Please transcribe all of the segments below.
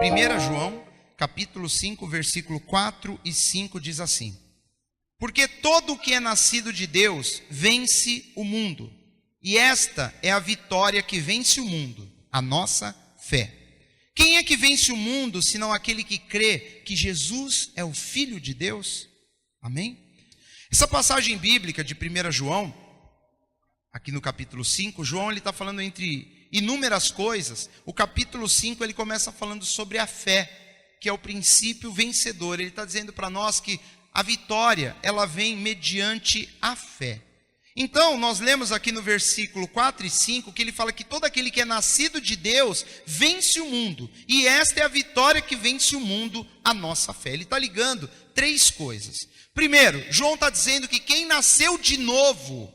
1 João, capítulo 5, versículo 4 e 5 diz assim: porque todo o que é nascido de Deus vence o mundo, e esta é a vitória que vence o mundo, a nossa fé. Quem é que vence o mundo, senão aquele que crê que Jesus é o Filho de Deus? Amém? Essa passagem bíblica de 1 João, aqui no capítulo 5, João ele está falando entre inúmeras coisas. O capítulo 5 ele começa falando sobre a fé, que é o princípio vencedor. Ele está dizendo para nós que a vitória, ela vem mediante a fé. Então, nós lemos aqui no versículo 4 e 5, que ele fala que todo aquele que é nascido de Deus, vence o mundo. E esta é a vitória que vence o mundo, a nossa fé. Ele está ligando três coisas. Primeiro, João está dizendo que quem nasceu de novo,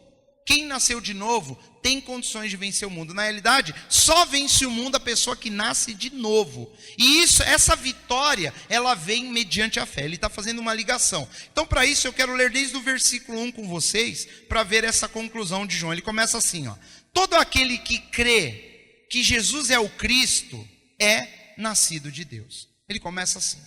tem condições de vencer o mundo. Na realidade, só vence o mundo a pessoa que nasce de novo. E essa vitória, ela vem mediante a fé. Ele está fazendo uma ligação. Então, para isso, eu quero ler desde o versículo 1 com vocês, para ver essa conclusão de João. Ele começa assim, ó: todo aquele que crê que Jesus é o Cristo, é nascido de Deus. Ele começa assim: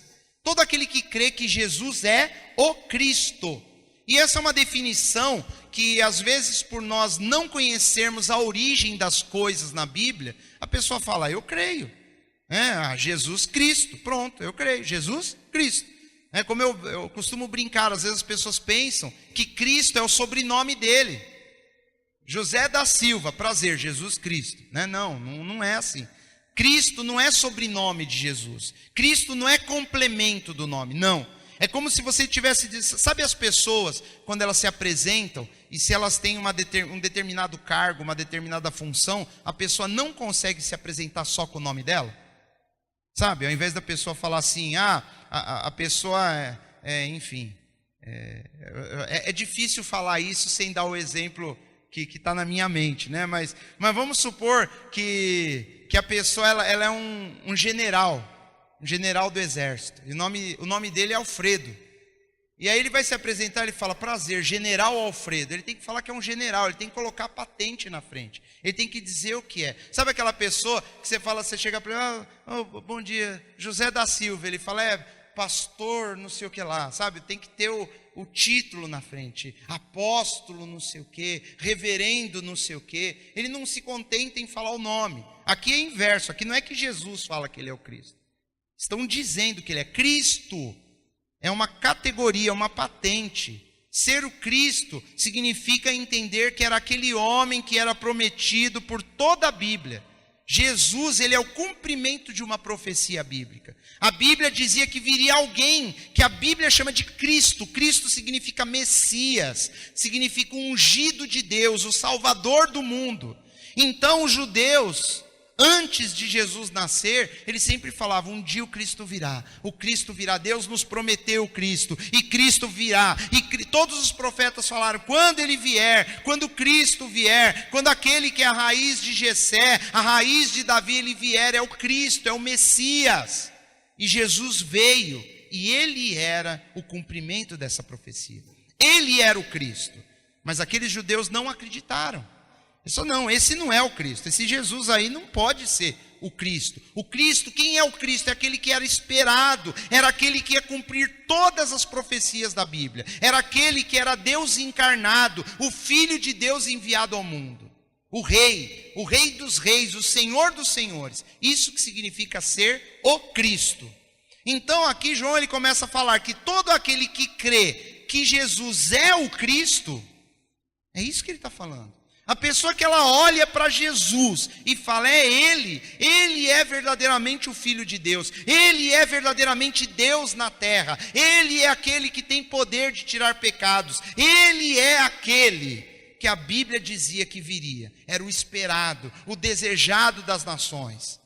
todo aquele que crê que Jesus é o Cristo. E essa é uma definição que às vezes por nós não conhecermos a origem das coisas na Bíblia, a pessoa fala: eu creio, Jesus Cristo, pronto, eu creio, Jesus Cristo. Como eu costumo brincar, às vezes as pessoas pensam que Cristo é o sobrenome dele. José da Silva, prazer, Jesus Cristo. Não é assim. Cristo não é sobrenome de Jesus. Cristo não é complemento do nome, não. É como se você tivesse, sabe as pessoas, quando elas se apresentam, e se elas têm um determinado cargo, uma determinada função, a pessoa não consegue se apresentar só com o nome dela? Sabe, ao invés da pessoa falar assim, a pessoa, enfim, é difícil falar isso sem dar o exemplo que está na minha mente, né? Mas vamos supor que a pessoa ela é um general. Um general do exército, e o nome dele é Alfredo, e aí ele vai se apresentar, ele fala: prazer, general Alfredo. Ele tem que falar que é um general, ele tem que colocar a patente na frente, ele tem que dizer o que é. Sabe aquela pessoa que você fala, você chega para ele: bom dia, José da Silva. Ele fala: pastor não sei o que lá, sabe, tem que ter o título na frente, apóstolo não sei o que, reverendo não sei o que. Ele não se contenta em falar o nome. Aqui é inverso, aqui não é que Jesus fala que ele é o Cristo. Estão dizendo que ele é Cristo, é uma categoria, uma patente. Ser o Cristo significa entender que era aquele homem que era prometido por toda a Bíblia. Jesus, ele é o cumprimento de uma profecia bíblica. A Bíblia dizia que viria alguém que a Bíblia chama de Cristo. Cristo significa Messias, significa o ungido de Deus, o Salvador do mundo. Então os judeus, antes de Jesus nascer, eles sempre falavam: um dia o Cristo virá, Deus nos prometeu o Cristo, e Cristo virá, e todos os profetas falaram: quando ele vier, quando Cristo vier, quando aquele que é a raiz de Jessé, a raiz de Davi, ele vier, é o Cristo, é o Messias. E Jesus veio, e ele era o cumprimento dessa profecia, ele era o Cristo, mas aqueles judeus não acreditaram. Esse não é o Cristo, esse Jesus aí não pode ser o Cristo. O Cristo, quem é o Cristo? É aquele que era esperado, era aquele que ia cumprir todas as profecias da Bíblia, era aquele que era Deus encarnado, o Filho de Deus enviado ao mundo, o Rei dos reis, o Senhor dos senhores. Isso que significa ser o Cristo. Então aqui João ele começa a falar que todo aquele que crê que Jesus é o Cristo, é isso que ele está falando. A pessoa que ela olha para Jesus e fala: ele é verdadeiramente o Filho de Deus, ele é verdadeiramente Deus na terra, ele é aquele que tem poder de tirar pecados, ele é aquele que a Bíblia dizia que viria, era o esperado, o desejado das nações.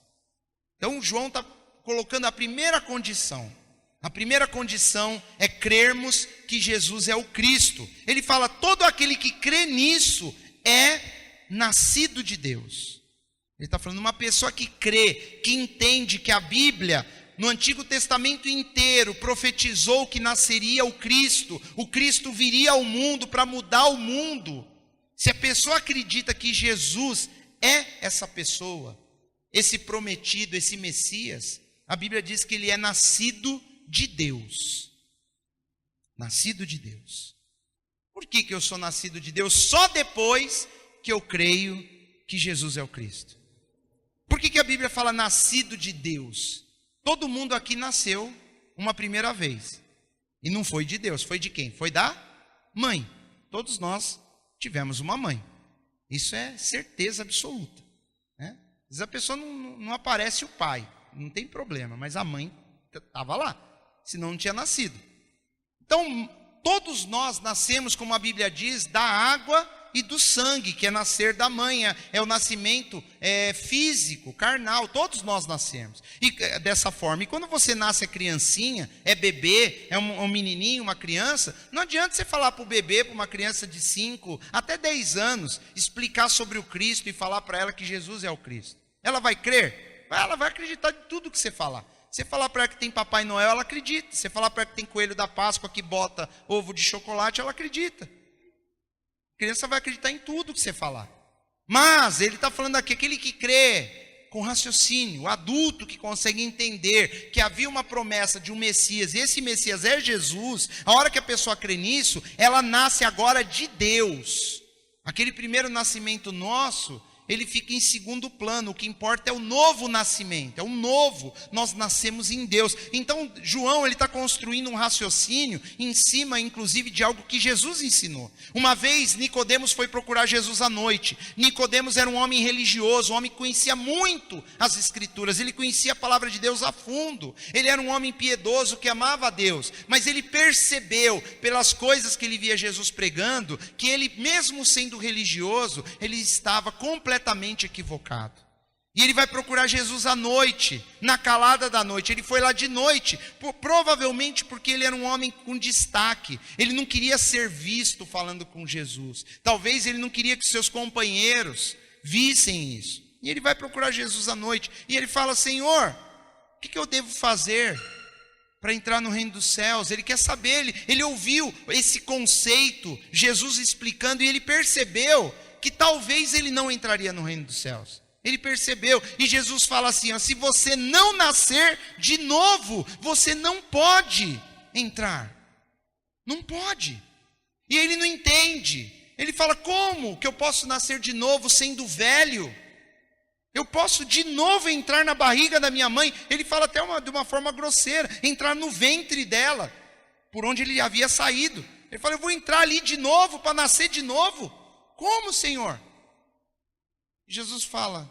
Então João está colocando a primeira condição. A primeira condição é crermos que Jesus é o Cristo. Ele fala: todo aquele que crê nisso é nascido de Deus. Ele está falando uma pessoa que crê, que entende que a Bíblia, no Antigo Testamento inteiro, profetizou que nasceria o Cristo viria ao mundo para mudar o mundo. Se a pessoa acredita que Jesus é essa pessoa, esse prometido, esse Messias, a Bíblia diz que ele é nascido de Deus. Nascido de Deus. Por que eu sou nascido de Deus? Só depois que eu creio que Jesus é o Cristo. Por que a Bíblia fala nascido de Deus? Todo mundo aqui nasceu uma primeira vez. E não foi de Deus, foi de quem? Foi da mãe. Todos nós tivemos uma mãe. Isso é certeza absoluta, né? Às vezes a pessoa não aparece o pai, não tem problema, mas a mãe estava lá, senão não tinha nascido. Então, todos nós nascemos, como a Bíblia diz, da água e do sangue, que é nascer da mãe, é o nascimento físico, carnal, todos nós nascemos. E dessa forma, e quando você nasce é criancinha, é bebê, é um menininho, uma criança, não adianta você falar para o bebê, para uma criança de 5 até 10 anos, explicar sobre o Cristo e falar para ela que Jesus é o Cristo. Ela vai crer? Ela vai acreditar de tudo que você falar. Você falar para ela que tem Papai Noel, ela acredita. Você falar para ela que tem coelho da Páscoa que bota ovo de chocolate, ela acredita. A criança vai acreditar em tudo que você falar. Mas ele está falando aqui, aquele que crê com raciocínio, o adulto que consegue entender que havia uma promessa de um Messias, e esse Messias é Jesus, a hora que a pessoa crê nisso, ela nasce agora de Deus. Aquele primeiro nascimento nosso, ele fica em segundo plano. O que importa é o novo nascimento, é o novo, nós nascemos em Deus. Então João, ele está construindo um raciocínio em cima inclusive de algo que Jesus ensinou. Uma vez Nicodemos foi procurar Jesus à noite. Nicodemos era um homem religioso, um homem que conhecia muito as escrituras, ele conhecia a palavra de Deus a fundo, ele era um homem piedoso que amava a Deus, mas ele percebeu pelas coisas que ele via Jesus pregando, que ele mesmo sendo religioso, ele estava completamente equivocado. E ele vai procurar Jesus à noite, na calada da noite. Ele foi lá de noite, provavelmente porque ele era um homem com destaque. Ele não queria ser visto falando com Jesus. Talvez ele não queria que seus companheiros vissem isso. E ele vai procurar Jesus à noite. E ele fala: Senhor, o que eu devo fazer para entrar no reino dos céus? Ele quer saber, ele ouviu esse conceito, Jesus explicando, e ele percebeu que talvez ele não entraria no reino dos céus. Ele percebeu, e Jesus fala assim, ó, se você não nascer de novo, você não pode entrar. Não pode. E ele não entende. Ele fala: como que eu posso nascer de novo sendo velho? Eu posso de novo entrar na barriga da minha mãe? Ele fala até de uma forma grosseira, entrar no ventre dela, por onde ele havia saído. Ele fala: eu vou entrar ali de novo, para nascer de novo? Como, Senhor? Jesus fala: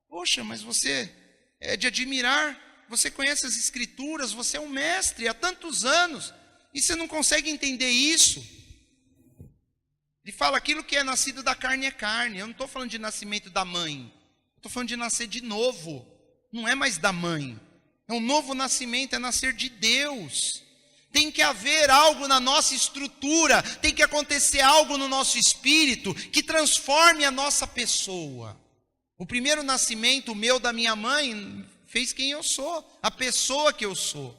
poxa, mas você é de admirar, você conhece as escrituras, você é um mestre há tantos anos, e você não consegue entender isso? Ele fala: aquilo que é nascido da carne é carne. Eu não estou falando de nascimento da mãe, estou falando de nascer de novo. Não é mais da mãe, é um novo nascimento, é nascer de Deus. Tem que haver algo na nossa estrutura, tem que acontecer algo no nosso espírito que transforme a nossa pessoa. O primeiro nascimento, o meu, da minha mãe, fez quem eu sou, a pessoa que eu sou.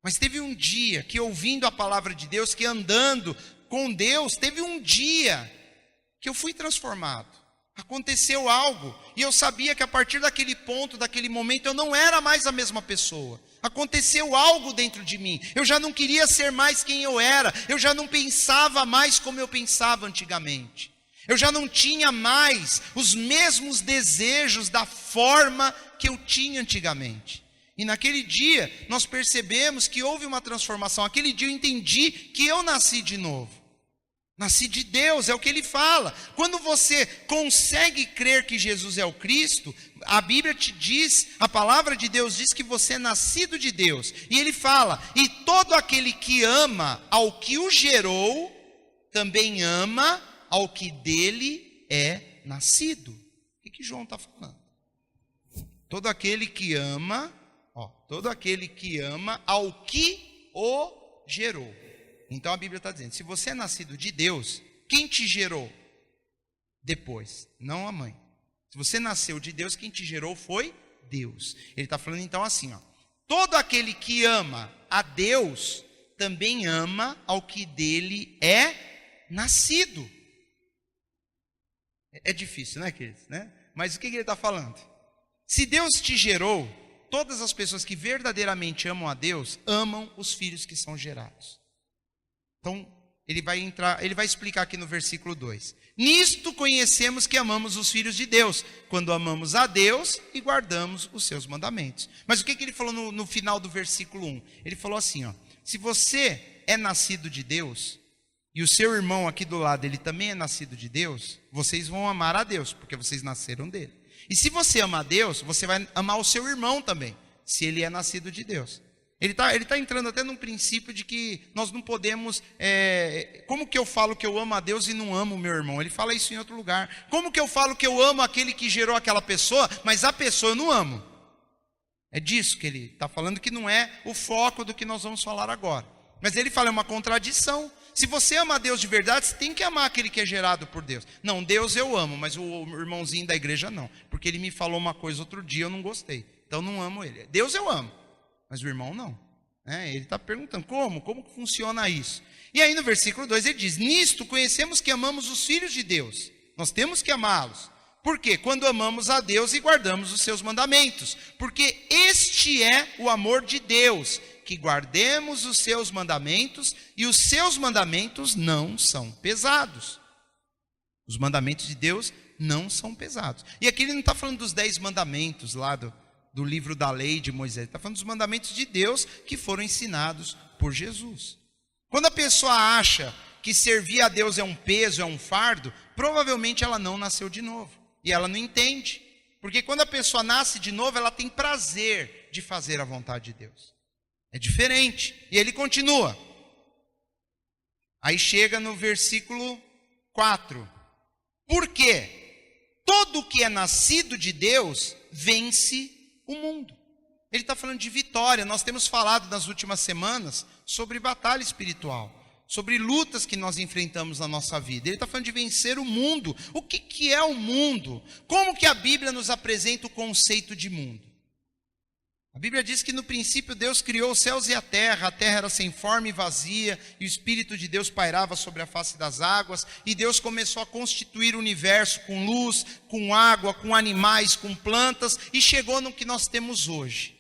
Mas teve um dia que, ouvindo a palavra de Deus, que andando com Deus, teve um dia que eu fui transformado. Aconteceu algo, e eu sabia que a partir daquele ponto, daquele momento, eu não era mais a mesma pessoa. Aconteceu algo dentro de mim, eu já não queria ser mais quem eu era, eu já não pensava mais como eu pensava antigamente, eu já não tinha mais os mesmos desejos da forma que eu tinha antigamente. E naquele dia, nós percebemos que houve uma transformação. Aquele dia eu entendi que eu nasci de novo. Nasci de Deus, é o que ele fala. Quando você consegue crer que Jesus é o Cristo, a Bíblia te diz, a palavra de Deus diz que você é nascido de Deus. E ele fala: e todo aquele que ama ao que o gerou, também ama ao que dele é nascido. O que João está falando? Todo aquele que ama, todo aquele que ama ao que o gerou. Então a Bíblia está dizendo: se você é nascido de Deus, quem te gerou? Depois, não a mãe. Se você nasceu de Deus, quem te gerou foi Deus. Ele está falando então assim, todo aquele que ama a Deus, também ama ao que dele é nascido. É difícil, né, queridos? Né? Mas o que ele está falando? Se Deus te gerou, todas as pessoas que verdadeiramente amam a Deus, amam os filhos que são gerados. Então, ele vai explicar aqui no versículo 2. Nisto conhecemos que amamos os filhos de Deus, quando amamos a Deus e guardamos os seus mandamentos. Mas o que ele falou no final do versículo 1? Ele falou assim, ó, se você é nascido de Deus, e o seu irmão aqui do lado, ele também é nascido de Deus, vocês vão amar a Deus, porque vocês nasceram dele. E se você ama a Deus, você vai amar o seu irmão também, se ele é nascido de Deus. Ele tá entrando até num princípio de que nós não podemos... como que eu falo que eu amo a Deus e não amo o meu irmão? Ele fala isso em outro lugar. Como que eu falo que eu amo aquele que gerou aquela pessoa, mas a pessoa eu não amo? É disso que ele está falando, que não é o foco do que nós vamos falar agora. Mas ele fala, é uma contradição. Se você ama a Deus de verdade, você tem que amar aquele que é gerado por Deus. Não, Deus eu amo, mas o irmãozinho da igreja não. Porque ele me falou uma coisa outro dia, eu não gostei. Então não amo ele. Deus eu amo, mas o irmão não. Ele está perguntando, como que funciona isso? E aí no versículo 2 ele diz, nisto conhecemos que amamos os filhos de Deus. Nós temos que amá-los. Por quê? Quando amamos a Deus e guardamos os seus mandamentos. Porque este é o amor de Deus, que guardemos os seus mandamentos, e os seus mandamentos não são pesados. Os mandamentos de Deus não são pesados. E aqui ele não está falando dos 10 mandamentos lá do livro da lei de Moisés. Ele está falando dos mandamentos de Deus que foram ensinados por Jesus. Quando a pessoa acha que servir a Deus é um peso, é um fardo, provavelmente ela não nasceu de novo. E ela não entende. Porque quando a pessoa nasce de novo, ela tem prazer de fazer a vontade de Deus. É diferente. E ele continua. Aí chega no versículo 4. Por quê? Todo que é nascido de Deus vence o mundo. Ele está falando de vitória. Nós temos falado nas últimas semanas sobre batalha espiritual, sobre lutas que nós enfrentamos na nossa vida. Ele está falando de vencer o mundo. O que é o mundo? Como que a Bíblia nos apresenta o conceito de mundo? A Bíblia diz que no princípio Deus criou os céus e a terra era sem forma e vazia, e o Espírito de Deus pairava sobre a face das águas, e Deus começou a constituir o universo com luz, com água, com animais, com plantas, e chegou no que nós temos hoje.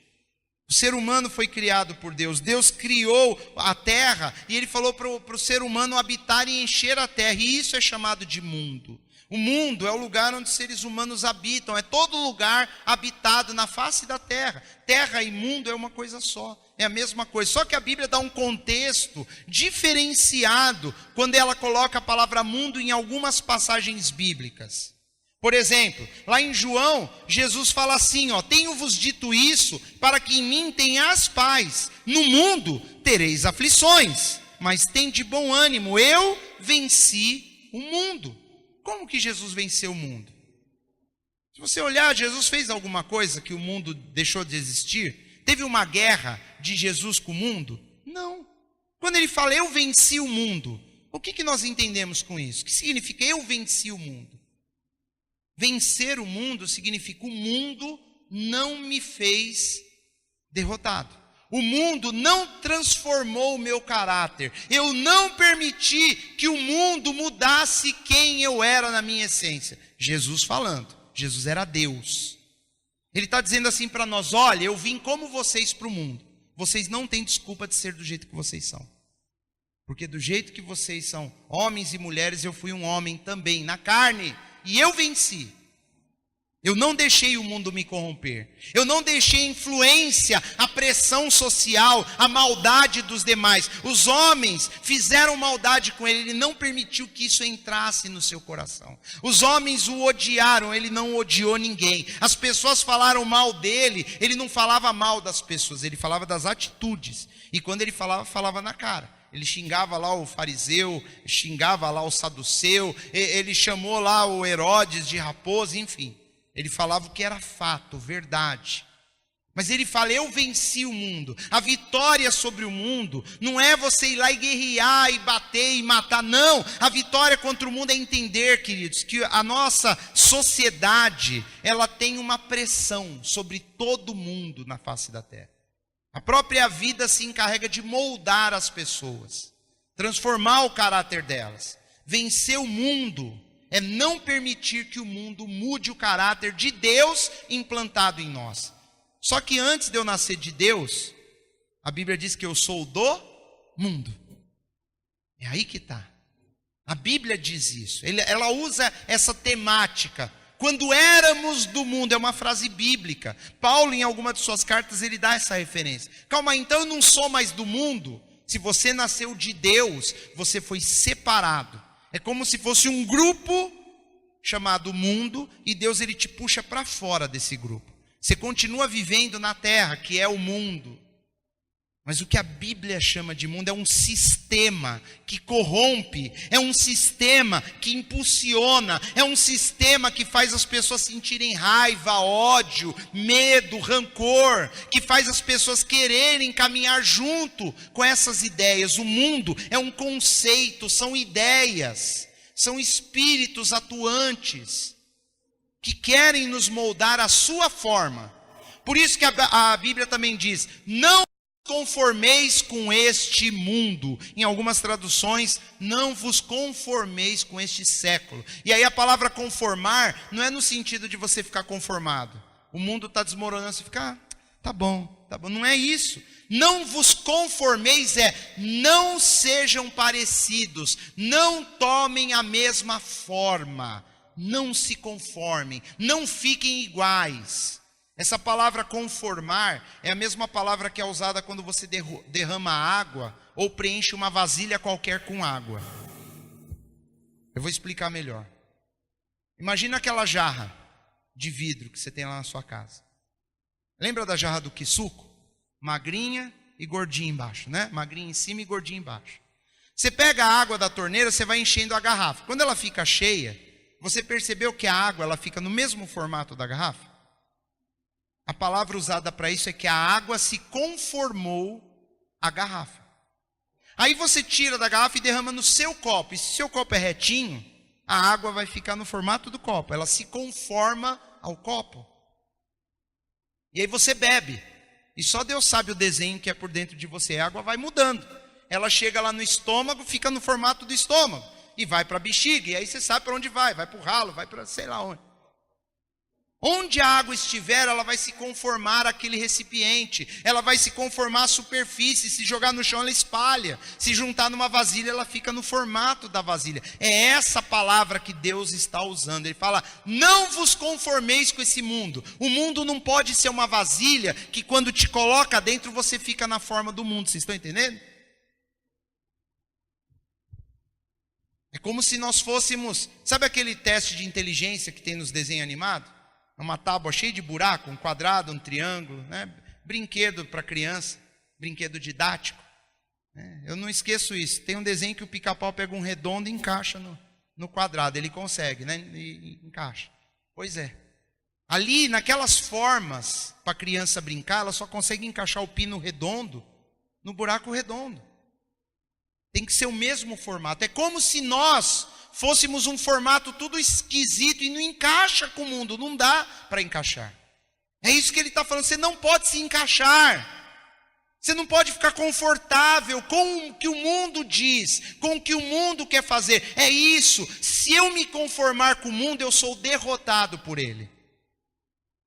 O ser humano foi criado por Deus. Deus criou a terra, e Ele falou para o ser humano habitar e encher a terra, e isso é chamado de mundo. O mundo é o lugar onde os seres humanos habitam, é todo lugar habitado na face da terra. Terra e mundo é uma coisa só, é a mesma coisa. Só que a Bíblia dá um contexto diferenciado quando ela coloca a palavra mundo em algumas passagens bíblicas. Por exemplo, lá em João, Jesus fala assim, tenho-vos dito isso para que em mim tenhas paz. No mundo tereis aflições, mas tende bom ânimo, eu venci o mundo. Como que Jesus venceu o mundo? Se você olhar, Jesus fez alguma coisa que o mundo deixou de existir? Teve uma guerra de Jesus com o mundo? Não. Quando ele fala, eu venci o mundo, o que nós entendemos com isso? O que significa eu venci o mundo? Vencer o mundo significa o mundo não me fez derrotado. O mundo não transformou o meu caráter. Eu não permiti que o mundo mudasse quem eu era na minha essência. Jesus falando. Jesus era Deus. Ele está dizendo assim para nós, olha, eu vim como vocês para o mundo. Vocês não têm desculpa de ser do jeito que vocês são. Porque do jeito que vocês são, homens e mulheres, eu fui um homem também, na carne. E eu venci. Eu não deixei o mundo me corromper. Eu não deixei a influência, a pressão social, a maldade dos demais. Os homens fizeram maldade com ele. Ele não permitiu que isso entrasse no seu coração. Os homens o odiaram. Ele não odiou ninguém. As pessoas falaram mal dele. Ele não falava mal das pessoas. Ele falava das atitudes. E quando ele falava, falava na cara. Ele xingava lá o fariseu, xingava lá o saduceu. Ele chamou lá o Herodes de raposa, enfim. Ele falava o que era fato, verdade. Mas ele fala, eu venci o mundo. A vitória sobre o mundo não é você ir lá e guerrear, e bater, e matar. Não, a vitória contra o mundo é entender, queridos, que a nossa sociedade, ela tem uma pressão sobre todo mundo na face da terra. A própria vida se encarrega de moldar as pessoas, transformar o caráter delas. Vencer o mundo é não permitir que o mundo mude o caráter de Deus implantado em nós. Só que antes de eu nascer de Deus, a Bíblia diz que eu sou do mundo. É aí que está. A Bíblia diz isso. Ela usa essa temática. Quando éramos do mundo, é uma frase bíblica. Paulo, em alguma de suas cartas, ele dá essa referência. Calma, então eu não sou mais do mundo. Se você nasceu de Deus, você foi separado. É como se fosse um grupo chamado mundo, e Deus ele te puxa para fora desse grupo. Você continua vivendo na terra, que é o mundo. Mas o que a Bíblia chama de mundo é um sistema que corrompe, é um sistema que impulsiona, é um sistema que faz as pessoas sentirem raiva, ódio, medo, rancor, que faz as pessoas quererem caminhar junto com essas ideias. O mundo é um conceito, são ideias, são espíritos atuantes que querem nos moldar à sua forma. Por isso que a Bíblia também diz: não conformeis com este mundo. Em algumas traduções, não vos conformeis com este século. E aí a palavra conformar não é no sentido de você ficar conformado. O mundo está desmoronando, você fica, tá bom. Não é isso. Não vos conformeis não sejam parecidos, não tomem a mesma forma, não se conformem, não fiquem iguais. Essa palavra conformar é a mesma palavra que é usada quando você derrama água ou preenche uma vasilha qualquer com água. Eu vou explicar melhor. Imagina aquela jarra de vidro que você tem lá na sua casa. Lembra da jarra do Kisuko? Magrinha e gordinha embaixo, né? Magrinha em cima e gordinha embaixo. Você pega a água da torneira, você vai enchendo a garrafa. Quando ela fica cheia, você percebeu que a água ela fica no mesmo formato da garrafa? A palavra usada para isso é que a água se conformou à garrafa. Aí você tira da garrafa e derrama no seu copo. E se seu copo é retinho, a água vai ficar no formato do copo. Ela se conforma ao copo. E aí você bebe. E só Deus sabe o desenho que é por dentro de você. A água vai mudando. Ela chega lá no estômago, fica no formato do estômago. E vai para a bexiga. E aí você sabe para onde vai. Vai para o ralo, vai para sei lá onde. Onde a água estiver, ela vai se conformar àquele recipiente. Ela vai se conformar à superfície. Se jogar no chão, ela espalha. Se juntar numa vasilha, ela fica no formato da vasilha. É essa palavra que Deus está usando. Ele fala: não vos conformeis com esse mundo. O mundo não pode ser uma vasilha que quando te coloca dentro, você fica na forma do mundo. Vocês estão entendendo? É como se nós fôssemos... Sabe aquele teste de inteligência que tem nos desenhos animados? É uma tábua cheia de buraco, um quadrado, um triângulo, né? Brinquedo para criança, brinquedo didático. Né? Eu não esqueço isso. Tem um desenho que o pica-pau pega um redondo e encaixa no quadrado. Ele consegue, né? E encaixa. Pois é. Ali, naquelas formas, para a criança brincar, ela só consegue encaixar o pino redondo no buraco redondo. Tem que ser o mesmo formato. É como se nós fôssemos um formato tudo esquisito e não encaixa com o mundo, não dá para encaixar. É isso que ele está falando, você não pode se encaixar. Você não pode ficar confortável com o que o mundo diz, com o que o mundo quer fazer. É isso, se eu me conformar com o mundo, eu sou derrotado por ele.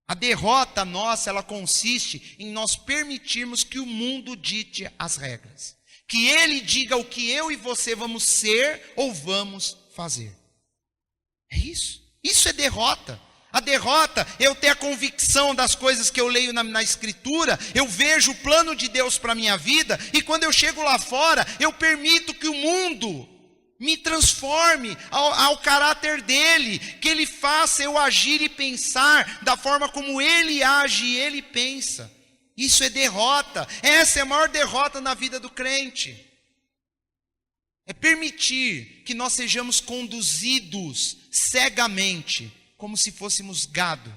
A derrota nossa, ela consiste em nós permitirmos que o mundo dite as regras. Que ele diga o que eu e você vamos ser ou vamos fazer. É isso. Isso é derrota. A derrota é eu ter a convicção das coisas que eu leio na Escritura, eu vejo o plano de Deus para a minha vida, e quando eu chego lá fora, eu permito que o mundo me transforme ao caráter dele, que ele faça eu agir e pensar da forma como ele age e ele pensa. Isso é derrota. Essa é a maior derrota na vida do crente. É permitir que nós sejamos conduzidos cegamente, como se fôssemos gado.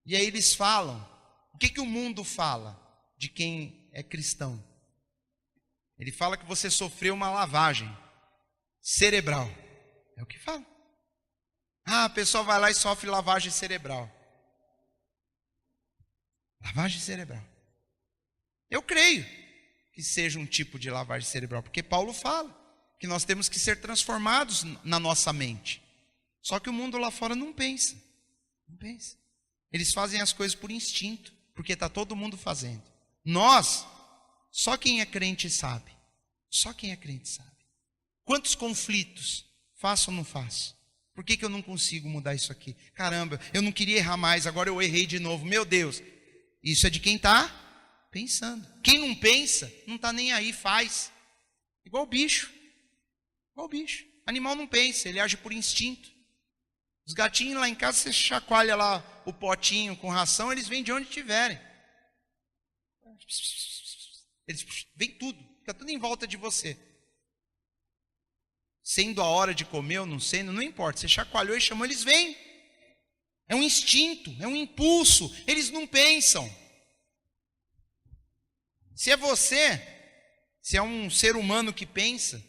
E aí eles falam, o que o mundo fala de quem é cristão? Ele fala que você sofreu uma lavagem cerebral. É o que fala. A pessoa vai lá e sofre lavagem cerebral. Lavagem cerebral. Eu creio que seja um tipo de lavagem cerebral, porque Paulo fala que nós temos que ser transformados na nossa mente. Só que o mundo lá fora não pensa. Não pensa. Eles fazem as coisas por instinto, porque está todo mundo fazendo. Só quem é crente sabe. Só quem é crente sabe. Quantos conflitos faço ou não faço? Por que eu não consigo mudar isso aqui? Caramba, eu não queria errar mais, agora eu errei de novo. Meu Deus, isso é de quem está pensando. Quem não pensa, não está nem aí, faz. Igual bicho. Igual bicho. Animal não pensa, ele age por instinto. Os gatinhos lá em casa, você chacoalha lá o potinho com ração, eles vêm de onde estiverem. Eles vêm tudo, fica tudo em volta de você. Sendo a hora de comer ou não sendo, não importa. Você chacoalhou e chamou, eles vêm. É um instinto, é um impulso. Eles não pensam. Se é você, se é um ser humano que pensa,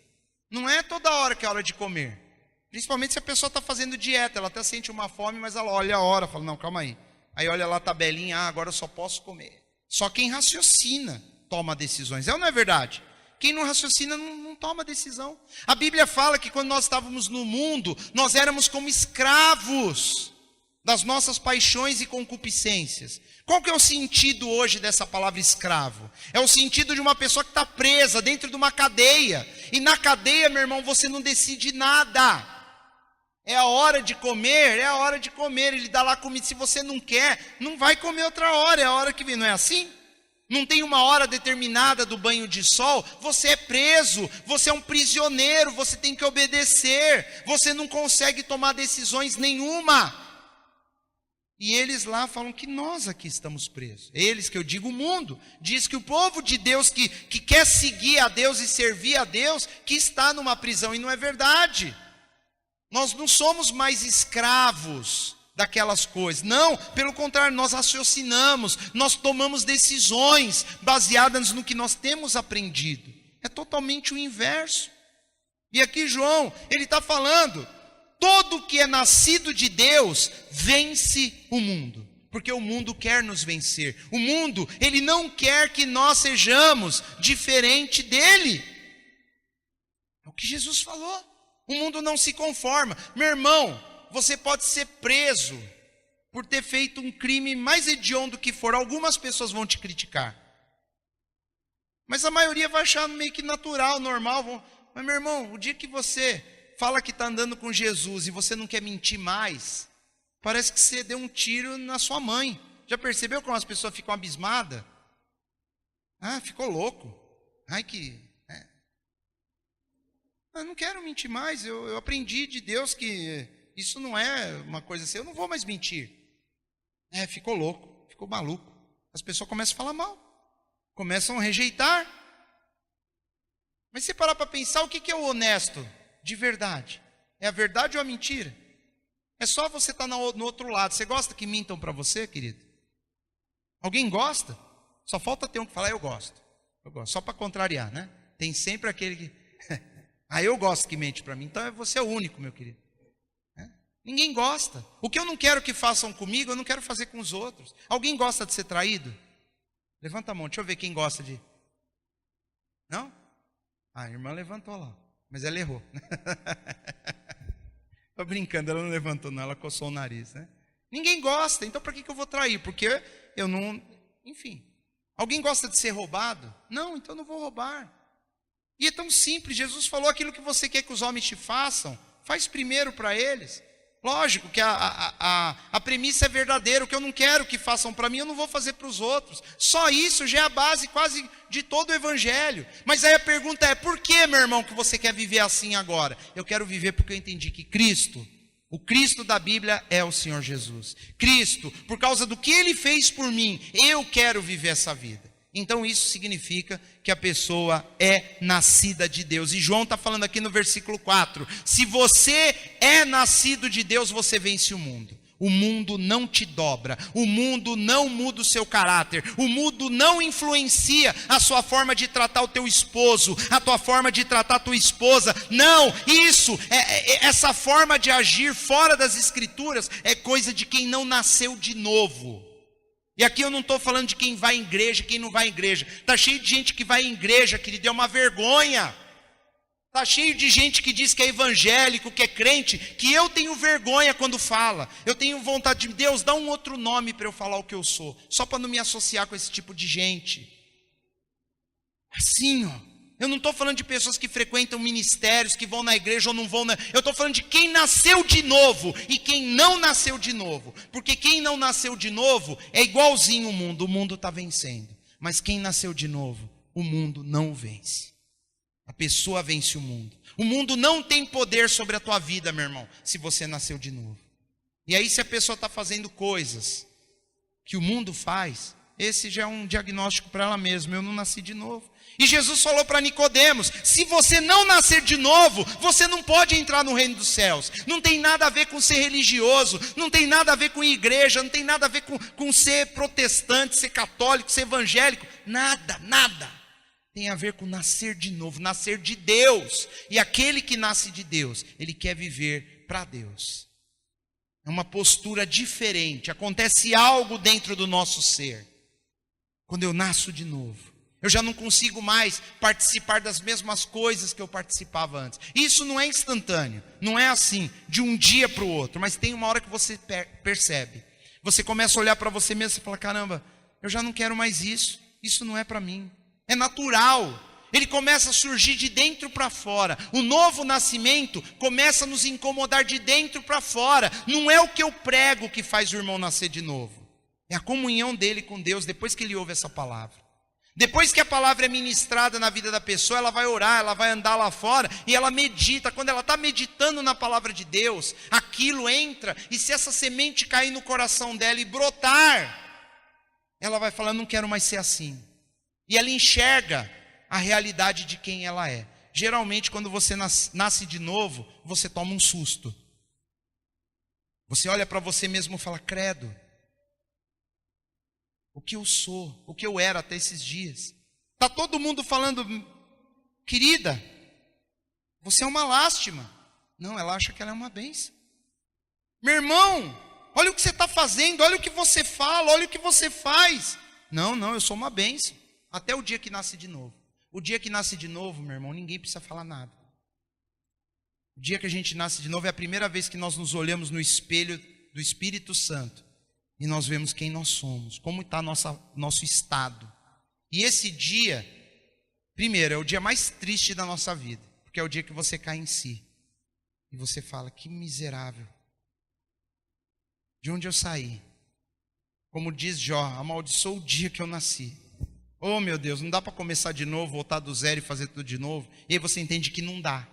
não é toda hora que é hora de comer. Principalmente se a pessoa está fazendo dieta, ela até sente uma fome, mas ela olha a hora, fala, não, calma aí. Aí olha lá a tabelinha, agora eu só posso comer. Só quem raciocina toma decisões. É ou não é verdade? Quem não raciocina não toma decisão. A Bíblia fala que quando nós estávamos no mundo, nós éramos como escravos das nossas paixões e concupiscências. Qual que é o sentido hoje dessa palavra escravo? É o sentido de uma pessoa que está presa dentro de uma cadeia. E na cadeia, meu irmão, você não decide nada. É a hora de comer, é a hora de comer. Ele dá lá comida. Se você não quer, não vai comer outra hora. É a hora que vem, não é assim? Não tem uma hora determinada do banho de sol. Você é preso, você é um prisioneiro, você tem que obedecer. Você não consegue tomar decisões nenhuma. E eles lá falam que nós aqui estamos presos. Eles, que eu digo o mundo, diz que o povo de Deus que quer seguir a Deus e servir a Deus, que está numa prisão. E não é verdade. Nós não somos mais escravos daquelas coisas. Não, pelo contrário, nós raciocinamos, nós tomamos decisões baseadas no que nós temos aprendido. É totalmente o inverso. E aqui João, ele está falando, todo que é nascido de Deus vence o mundo. Porque o mundo quer nos vencer. O mundo, ele não quer que nós sejamos diferente dele. É o que Jesus falou. O mundo não se conforma. Meu irmão, você pode ser preso por ter feito um crime mais hediondo que for. Algumas pessoas vão te criticar. Mas a maioria vai achar meio que natural, normal. Mas meu irmão, o dia que você fala que está andando com Jesus e você não quer mentir mais, parece que você deu um tiro na sua mãe. Já percebeu como as pessoas ficam abismadas? Ah, ficou louco. Ai que... Eu não quero mentir mais, eu aprendi de Deus que isso não é uma coisa assim, eu não vou mais mentir. Ficou louco, ficou maluco. As pessoas começam a falar mal, começam a rejeitar. Mas se parar para pensar, o que é o honesto de verdade? É a verdade ou a mentira? É só você estar no outro lado. Você gosta que mintam para você, querido? Alguém gosta? Só falta ter um que falar, eu gosto. Só para contrariar, né? Tem sempre aquele que... eu gosto que mente para mim, então você é o único, meu querido. Ninguém gosta. O que eu não quero que façam comigo, eu não quero fazer com os outros. Alguém gosta de ser traído? Levanta a mão, deixa eu ver quem gosta de... Não? A irmã levantou lá, mas ela errou. Estou brincando, ela não levantou não, ela coçou o nariz, né? Ninguém gosta, então para que eu vou trair? Porque eu não... Enfim. Alguém gosta de ser roubado? Não, então eu não vou roubar. E é tão simples, Jesus falou aquilo que você quer que os homens te façam, faz primeiro para eles. Lógico que a premissa é verdadeira, o que eu não quero que façam para mim, eu não vou fazer para os outros. Só isso já é a base quase de todo o evangelho. Mas aí a pergunta é, por que, meu irmão, que você quer viver assim agora? Eu quero viver porque eu entendi que Cristo, o Cristo da Bíblia é o Senhor Jesus. Cristo, por causa do que Ele fez por mim, eu quero viver essa vida. Então isso significa que a pessoa é nascida de Deus. E João está falando aqui no versículo 4. Se você é nascido de Deus, você vence o mundo. O mundo não te dobra. O mundo não muda o seu caráter. O mundo não influencia a sua forma de tratar o teu esposo, a tua forma de tratar a tua esposa. Não, essa forma de agir fora das escrituras é coisa de quem não nasceu de novo. E aqui eu não estou falando de quem vai em igreja, quem não vai em igreja. Está cheio de gente que vai em igreja, querido, é uma vergonha. Está cheio de gente que diz que é evangélico, que é crente, que eu tenho vergonha quando fala. Eu tenho vontade de, Deus, dá um outro nome para eu falar o que eu sou, só para não me associar com esse tipo de gente. Assim, ó. Eu não estou falando de pessoas que frequentam ministérios, que vão na igreja ou não vão na... Eu estou falando de quem nasceu de novo e quem não nasceu de novo. Porque quem não nasceu de novo é igualzinho o mundo está vencendo. Mas quem nasceu de novo, o mundo não vence. A pessoa vence o mundo. O mundo não tem poder sobre a tua vida, meu irmão, se você nasceu de novo. E aí se a pessoa está fazendo coisas que o mundo faz, esse já é um diagnóstico para ela mesma, eu não nasci de novo. E Jesus falou para Nicodemos, se você não nascer de novo, você não pode entrar no reino dos céus. Não tem nada a ver com ser religioso, não tem nada a ver com igreja, não tem nada a ver com ser protestante, ser católico, ser evangélico, nada, nada. Tem a ver com nascer de novo, nascer de Deus. E aquele que nasce de Deus, ele quer viver para Deus. É uma postura diferente, acontece algo dentro do nosso ser. Quando eu nasço de novo, eu já não consigo mais participar das mesmas coisas que eu participava antes. Isso não é instantâneo, não é assim, de um dia para o outro, mas tem uma hora que você percebe. Você começa a olhar para você mesmo e fala, caramba, eu já não quero mais isso não é para mim. É natural, ele começa a surgir de dentro para fora. O novo nascimento começa a nos incomodar de dentro para fora. Não é o que eu prego que faz o irmão nascer de novo. É a comunhão dele com Deus depois que ele ouve essa palavra. Depois que a palavra é ministrada na vida da pessoa, ela vai orar, ela vai andar lá fora e ela medita. Quando ela está meditando na palavra de Deus, aquilo entra, e se essa semente cair no coração dela e brotar, ela vai falar, não quero mais ser assim. E ela enxerga a realidade de quem ela é. Geralmente quando você nasce de novo, você toma um susto. Você olha para você mesmo e fala, credo. O que eu sou, o que eu era até esses dias. Está todo mundo falando, querida, você é uma lástima. Não, ela acha que ela é uma bênção. Meu irmão, olha o que você está fazendo, olha o que você fala, olha o que você faz. Não, eu sou uma bênção. Até o dia que nasce de novo. O dia que nasce de novo, meu irmão, ninguém precisa falar nada. O dia que a gente nasce de novo é a primeira vez que nós nos olhamos no espelho do Espírito Santo. E nós vemos quem nós somos, como está nosso estado. E esse dia, primeiro, é o dia mais triste da nossa vida, porque é o dia que você cai em si. E você fala, que miserável. De onde eu saí? Como diz Jó, amaldiçoou o dia que eu nasci. Oh meu Deus, não dá para começar de novo, voltar do zero e fazer tudo de novo. E aí você entende que não dá.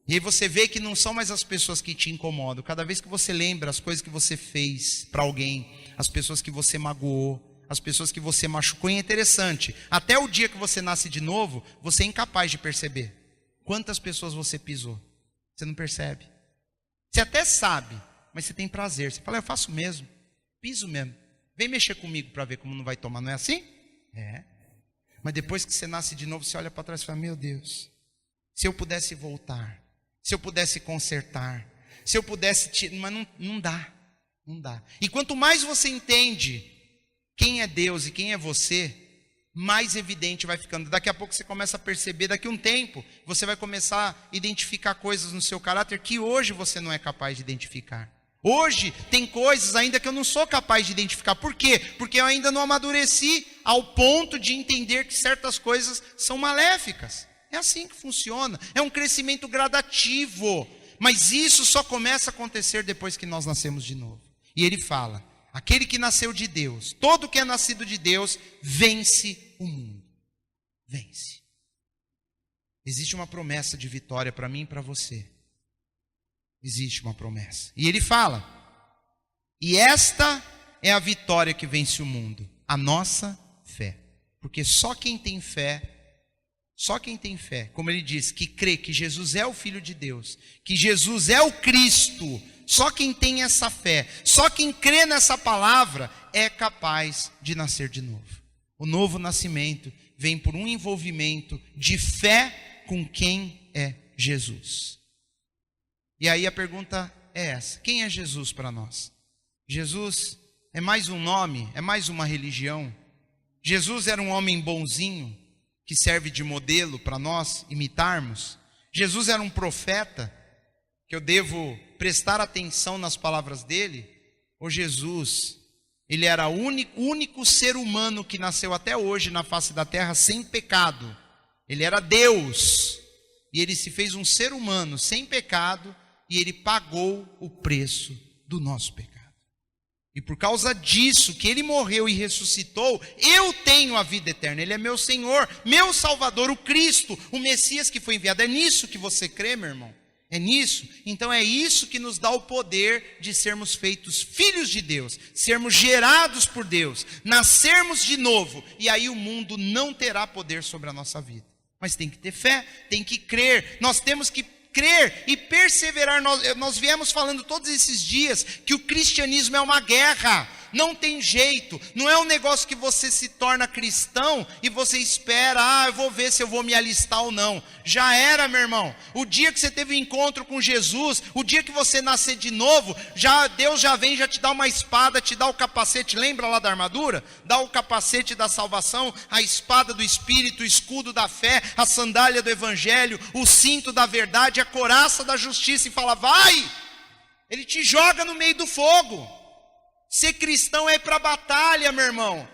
E aí você vê que não são mais as pessoas que te incomodam. Cada vez que você lembra as coisas que você fez para alguém, as pessoas que você magoou, as pessoas que você machucou. E é interessante, até o dia que você nasce de novo, você é incapaz de perceber quantas pessoas você pisou. Você não percebe. Você até sabe, mas você tem prazer. Você fala, eu faço mesmo, piso mesmo. Vem mexer comigo para ver como não vai tomar, não é assim? É. Mas depois que você nasce de novo, você olha para trás e fala, meu Deus, se eu pudesse voltar, se eu pudesse consertar, se eu pudesse... Mas não dá, não dá. E quanto mais você entende quem é Deus e quem é você, mais evidente vai ficando. Daqui a pouco você começa a perceber, daqui a um tempo, você vai começar a identificar coisas no seu caráter que hoje você não é capaz de identificar. Hoje tem coisas ainda que eu não sou capaz de identificar. Por quê? Porque eu ainda não amadureci ao ponto de entender que certas coisas são maléficas. É assim que funciona, é um crescimento gradativo, mas isso só começa a acontecer depois que nós nascemos de novo. E ele fala, aquele que nasceu de Deus, todo que é nascido de Deus, vence o mundo, vence. Existe uma promessa de vitória para mim e para você, existe uma promessa, e ele fala, e esta é a vitória que vence o mundo, a nossa fé, porque só quem tem fé, como ele diz, que crê que Jesus é o Filho de Deus, que Jesus é o Cristo, só quem tem essa fé, só quem crê nessa palavra é capaz de nascer de novo. O novo nascimento vem por um envolvimento de fé com quem é Jesus. E aí a pergunta é essa, quem é Jesus para nós? Jesus é mais um nome, é mais uma religião? Jesus era um homem bonzinho? que serve de modelo para nós imitarmos? Jesus era um profeta, que eu devo prestar atenção nas palavras dele? Ou Jesus, ele era o único ser humano que nasceu até hoje na face da terra sem pecado? Ele era Deus, e ele se fez um ser humano sem pecado, e ele pagou o preço do nosso pecado. E por causa disso, que ele morreu e ressuscitou, eu tenho a vida eterna. Ele é meu Senhor, meu Salvador, o Cristo, o Messias que foi enviado. É nisso que você crê, meu irmão? É nisso? Então é isso que nos dá o poder de sermos feitos filhos de Deus, sermos gerados por Deus, nascermos de novo. E aí o mundo não terá poder sobre a nossa vida. Mas tem que ter fé, tem que crer. Nós temos que crer e perseverar. Nós viemos falando todos esses dias que o cristianismo é uma guerra. Não tem jeito, não é um negócio que você se torna cristão e você espera, eu vou ver se eu vou me alistar ou não. Já era, meu irmão. O dia que você teve um encontro com Jesus, o dia que você nascer de novo, Deus já vem, já te dá uma espada, te dá o capacete, lembra lá da armadura? Dá o capacete da salvação, a espada do Espírito, o escudo da fé, a sandália do Evangelho, o cinto da verdade, a couraça da justiça, e fala, vai! Ele te joga no meio do fogo. Ser cristão é ir para a batalha, meu irmão.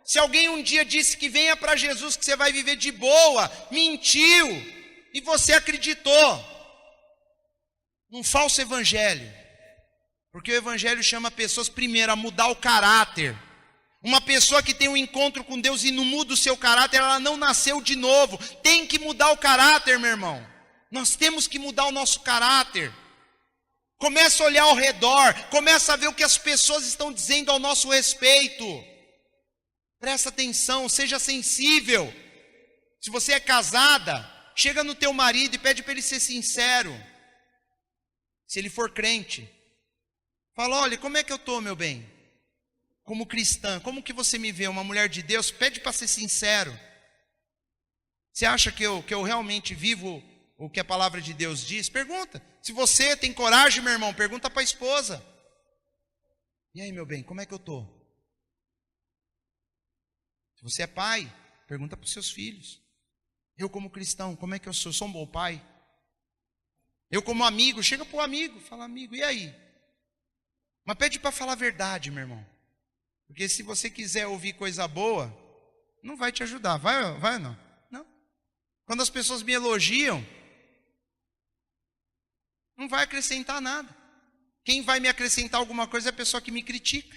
Se alguém um dia disse que venha para Jesus, que você vai viver de boa, mentiu, e você acreditou num falso evangelho. Porque o evangelho chama pessoas primeiro a mudar o caráter. Uma pessoa que tem um encontro com Deus e não muda o seu caráter, ela não nasceu de novo. Tem que mudar o caráter, meu irmão. Nós temos que mudar o nosso caráter. Começa a olhar ao redor, começa a ver o que as pessoas estão dizendo ao nosso respeito. Presta atenção, seja sensível. Se você é casada, chega no teu marido e pede para ele ser sincero. Se ele for crente, fala, olha, como é que eu estou, meu bem? Como cristã, como que você me vê? Uma mulher de Deus? Pede para ser sincero. Você acha que eu realmente vivo o que a palavra de Deus diz? Pergunta. Se você tem coragem, meu irmão, pergunta para a esposa. E aí, meu bem, como é que eu estou? Se você é pai, pergunta para os seus filhos. Eu como cristão, como é que eu sou? Sou um bom pai? Eu como amigo, chega para o amigo, fala, amigo, e aí? Mas pede para falar a verdade, meu irmão. Porque se você quiser ouvir coisa boa, não vai te ajudar. Vai ou não? Não. Quando as pessoas me elogiam, não vai acrescentar nada. Quem vai me acrescentar alguma coisa é a pessoa que me critica.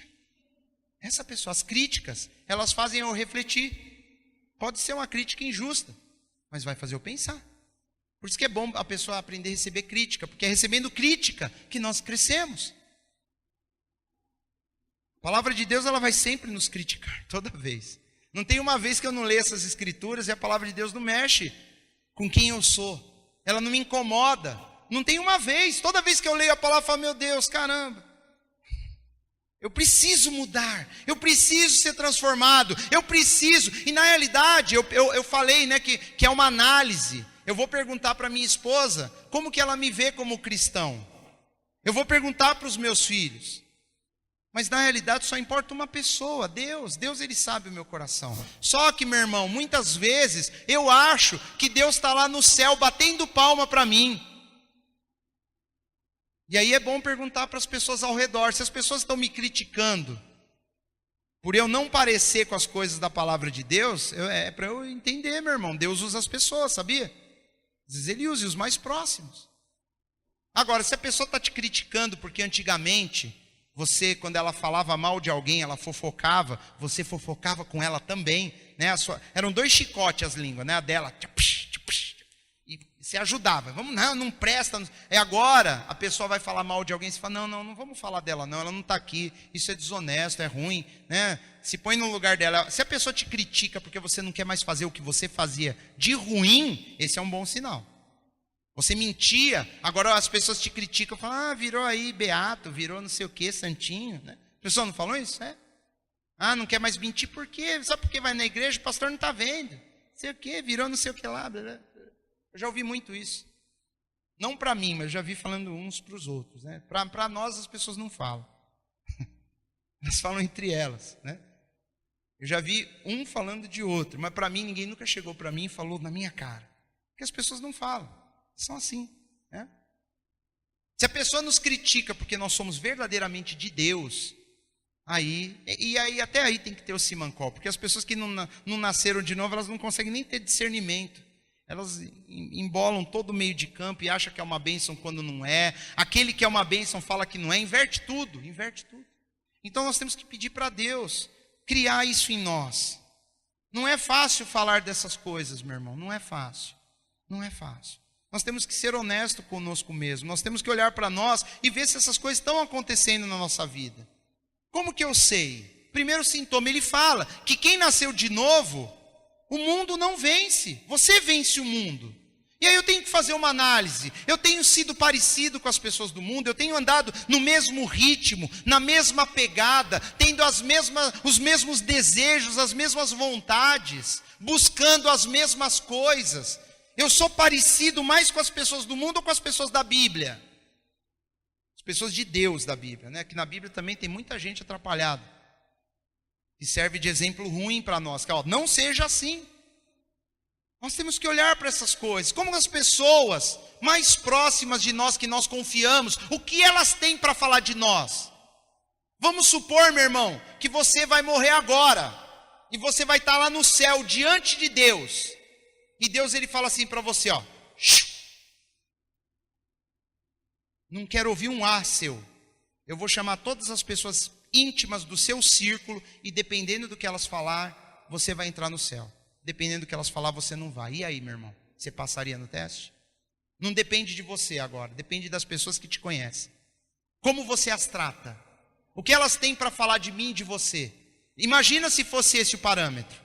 Essa pessoa, as críticas, elas fazem eu refletir. Pode ser uma crítica injusta, mas vai fazer eu pensar. Por isso que é bom a pessoa aprender a receber crítica, porque é recebendo crítica que nós crescemos. A palavra de Deus, ela vai sempre nos criticar, toda vez. Não tem uma vez que eu não leio essas escrituras e a palavra de Deus não mexe com quem eu sou. Ela não me incomoda. Não tem uma vez, toda vez que eu leio a palavra, eu falo, meu Deus, caramba, eu preciso mudar, eu preciso ser transformado, eu preciso. E na realidade, eu falei, né, que é uma análise. Eu vou perguntar para minha esposa, como que ela me vê como cristão. Eu vou perguntar para os meus filhos. Mas na realidade só importa uma pessoa, Deus. Deus, ele sabe o meu coração. Só que, meu irmão, muitas vezes eu acho que Deus está lá no céu batendo palma para mim. E aí é bom perguntar para as pessoas ao redor. Se as pessoas estão me criticando por eu não parecer com as coisas da palavra de Deus, é para eu entender, meu irmão. Deus usa as pessoas, sabia? Às vezes ele usa os mais próximos. Agora, se a pessoa está te criticando porque antigamente você, quando ela falava mal de alguém, ela fofocava, você fofocava com ela também, né? Eram dois chicotes as línguas, né? A dela, e você ajudava. Vamos, não presta. É agora, a pessoa vai falar mal de alguém, você fala, não vamos falar dela não, ela não está aqui, isso é desonesto, é ruim, né? Se põe no lugar dela. Se a pessoa te critica porque você não quer mais fazer o que você fazia de ruim, esse é um bom sinal. Você mentia, agora as pessoas te criticam, falam, virou aí beato, virou não sei o que, santinho, né? A pessoa não falou isso? Não quer mais mentir, por quê? Só porque vai na igreja, o pastor não está vendo, não sei o que, virou não sei o que lá, blá, blá. Eu já ouvi muito isso. Não para mim, mas já vi falando uns para os outros, né? Para nós as pessoas não falam. Elas falam entre elas, né? Eu já vi um falando de outro, mas para mim ninguém nunca chegou para mim e falou na minha cara. Porque as pessoas não falam, são assim, né? Se a pessoa nos critica porque nós somos verdadeiramente de Deus, aí até aí tem que ter o simancol, porque as pessoas que não nasceram de novo, elas não conseguem nem ter discernimento. Elas embolam todo o meio de campo e acham que é uma bênção quando não é. Aquele que é uma bênção fala que não é, inverte tudo. Então nós temos que pedir para Deus criar isso em nós. Não é fácil falar dessas coisas, meu irmão, não é fácil. Nós temos que ser honestos conosco mesmo. Nós temos que olhar para nós e ver se essas coisas estão acontecendo na nossa vida. Como que eu sei? Primeiro sintoma, ele fala que quem nasceu de novo, o mundo não vence. Você vence o mundo. E aí eu tenho que fazer uma análise. Eu tenho sido parecido com as pessoas do mundo. Eu tenho andado no mesmo ritmo, na mesma pegada, tendo os mesmos desejos, as mesmas vontades, buscando as mesmas coisas. Eu sou parecido mais com as pessoas do mundo ou com as pessoas da Bíblia? As pessoas de Deus da Bíblia, né? Que na Bíblia também tem muita gente atrapalhada, que serve de exemplo ruim para nós, que não seja assim. Nós temos que olhar para essas coisas, como as pessoas mais próximas de nós, que nós confiamos, o que elas têm para falar de nós. Vamos supor, meu irmão, que você vai morrer agora, e você vai estar lá no céu, diante de Deus, e Deus ele fala assim para você, não quero ouvir um A seu, eu vou chamar todas as pessoas íntimas do seu círculo, e dependendo do que elas falar, você vai entrar no céu. Dependendo do que elas falar, você não vai. E aí, meu irmão? Você passaria no teste? Não depende de você agora, depende das pessoas que te conhecem. Como você as trata? O que elas têm para falar de mim e de você? Imagina se fosse esse o parâmetro.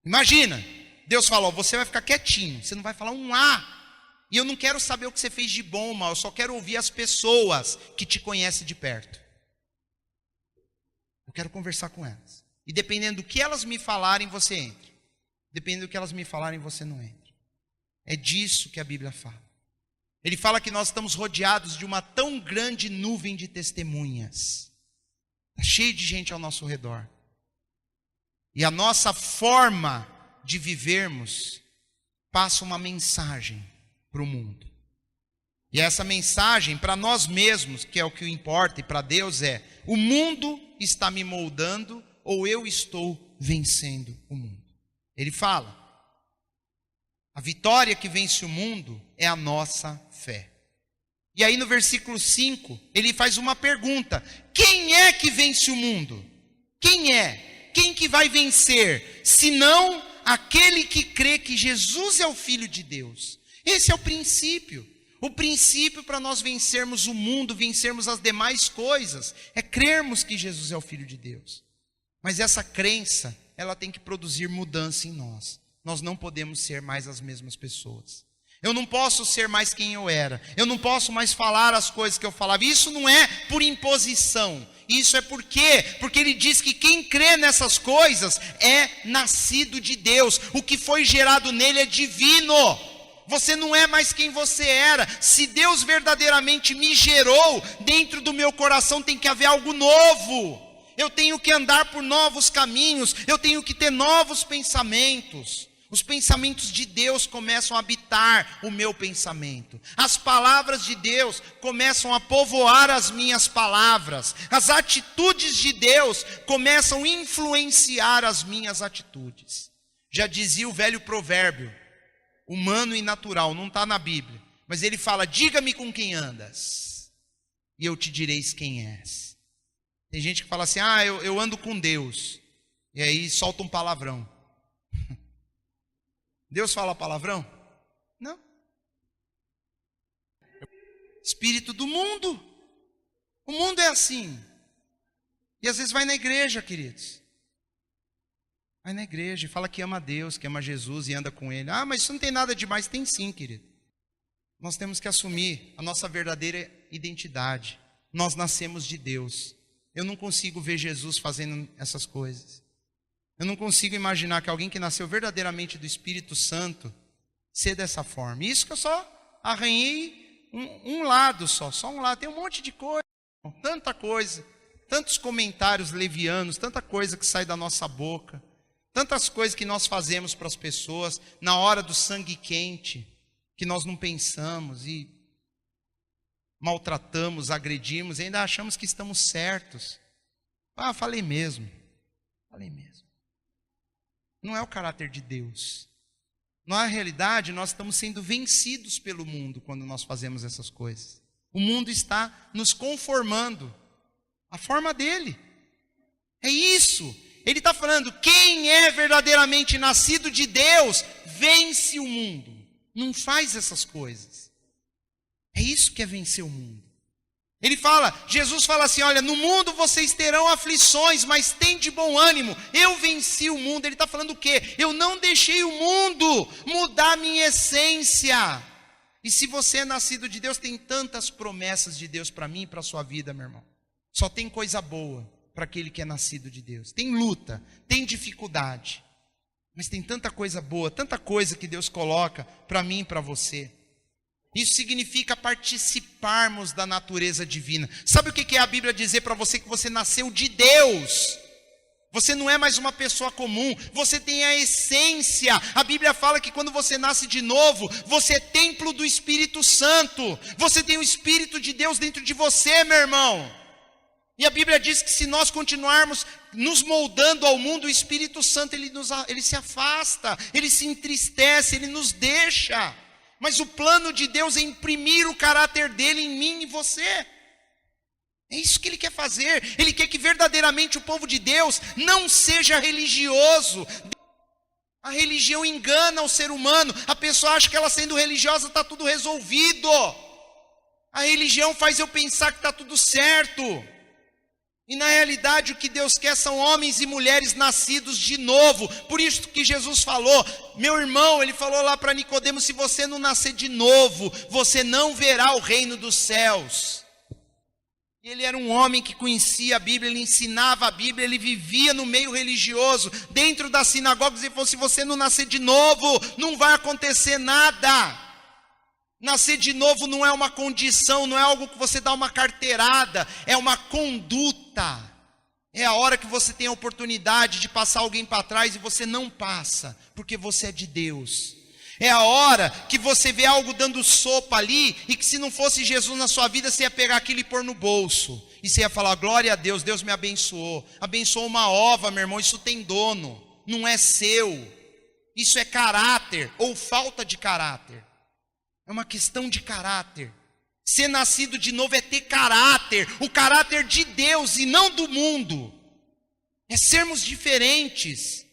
Imagina, Deus fala, você vai ficar quietinho, você não vai falar um A. E eu não quero saber o que você fez de bom ou mal, eu só quero ouvir as pessoas que te conhecem de perto. Eu quero conversar com elas. E dependendo do que elas me falarem, você entra. Dependendo do que elas me falarem, você não entra. É disso que a Bíblia fala. Ele fala que nós estamos rodeados de uma tão grande nuvem de testemunhas. Está cheio de gente ao nosso redor. E a nossa forma de vivermos passa uma mensagem para o mundo. E essa mensagem para nós mesmos, que é o que importa, e para Deus é: o mundo está me moldando ou eu estou vencendo o mundo? Ele fala, a vitória que vence o mundo é a nossa fé. E aí no versículo 5, ele faz uma pergunta: quem é que vence o mundo? Quem é? Quem que vai vencer? Senão aquele que crê que Jesus é o Filho de Deus. Esse é o princípio. O princípio para nós vencermos o mundo, vencermos as demais coisas, é crermos que Jesus é o Filho de Deus. Mas essa crença, ela tem que produzir mudança em nós. Nós não podemos ser mais as mesmas pessoas. Eu não posso ser mais quem eu era. Eu não posso mais falar as coisas que eu falava. Isso não é por imposição. Isso é porque ele diz que quem crê nessas coisas é nascido de Deus. O que foi gerado nele é divino. Você não é mais quem você era. Se Deus verdadeiramente me gerou, dentro do meu coração tem que haver algo novo. Eu tenho que andar por novos caminhos. Eu tenho que ter novos pensamentos. Os pensamentos de Deus começam a habitar o meu pensamento. As palavras de Deus começam a povoar as minhas palavras. As atitudes de Deus começam a influenciar as minhas atitudes. Já dizia o velho provérbio, humano e natural, não está na Bíblia, mas ele fala: diga-me com quem andas, e eu te direis quem és. Tem gente que fala assim: eu ando com Deus, e aí solta um palavrão. Deus fala palavrão? Não. Espírito do mundo. O mundo é assim. E às vezes vai na igreja, queridos. Vai na igreja e fala que ama Deus, que ama Jesus e anda com Ele. Mas isso não tem nada demais. Tem sim, querido. Nós temos que assumir a nossa verdadeira identidade. Nós nascemos de Deus. Eu não consigo ver Jesus fazendo essas coisas. Eu não consigo imaginar que alguém que nasceu verdadeiramente do Espírito Santo ser dessa forma. Isso que eu só arranhei um lado só um lado. Tem um monte de coisa, tanta coisa tantos comentários levianos, tanta coisa que sai da nossa boca, tantas coisas que nós fazemos para as pessoas na hora do sangue quente, que nós não pensamos e maltratamos, agredimos, e ainda achamos que estamos certos. Ah, falei mesmo. Não é o caráter de Deus. Na realidade, nós estamos sendo vencidos pelo mundo quando nós fazemos essas coisas. O mundo está nos conformando à forma dele. É isso. Ele está falando, quem é verdadeiramente nascido de Deus, vence o mundo. Não faz essas coisas. É isso que é vencer o mundo. Jesus fala assim, olha, no mundo vocês terão aflições, mas tem de bom ânimo, eu venci o mundo. Ele está falando o quê? Eu não deixei o mundo mudar a minha essência. E se você é nascido de Deus, tem tantas promessas de Deus para mim e para a sua vida, meu irmão. Só tem coisa boa para aquele que é nascido de Deus. Tem luta, tem dificuldade, mas tem tanta coisa boa, tanta coisa que Deus coloca para mim e para você. Isso significa participarmos da natureza divina. Sabe o que é a Bíblia dizer para você? Que você nasceu de Deus. Você não é mais uma pessoa comum, você tem a essência. A Bíblia fala que quando você nasce de novo, você é templo do Espírito Santo. Você tem o Espírito de Deus dentro de você, meu irmão. E a Bíblia diz que se nós continuarmos nos moldando ao mundo, o Espírito Santo ele se afasta, ele se entristece, ele nos deixa. Mas o plano de Deus é imprimir o caráter dele em mim e você. É isso que ele quer fazer. Ele quer que verdadeiramente o povo de Deus não seja religioso. A religião engana o ser humano. A pessoa acha que ela sendo religiosa está tudo resolvido. A religião faz eu pensar que está tudo certo. E na realidade o que Deus quer são homens e mulheres nascidos de novo. Por isso que Jesus falou, meu irmão, ele falou lá para Nicodemo, se você não nascer de novo, você não verá o reino dos céus. E ele era um homem que conhecia a Bíblia, ele ensinava a Bíblia, ele vivia no meio religioso, dentro das sinagogas. Ele falou, se você não nascer de novo, não vai acontecer nada. Nascer de novo não é uma condição, não é algo que você dá uma carteirada, é uma conduta. É a hora que você tem a oportunidade de passar alguém para trás e você não passa, porque você é de Deus. É a hora que você vê algo dando sopa ali, e que se não fosse Jesus na sua vida, você ia pegar aquilo e pôr no bolso. E você ia falar, glória a Deus, Deus me abençoou. Abençoou uma ova, meu irmão, isso tem dono, não é seu. Isso é caráter, ou falta de caráter. É uma questão de caráter. Ser nascido de novo é ter caráter, o caráter de Deus e não do mundo. É sermos diferentes.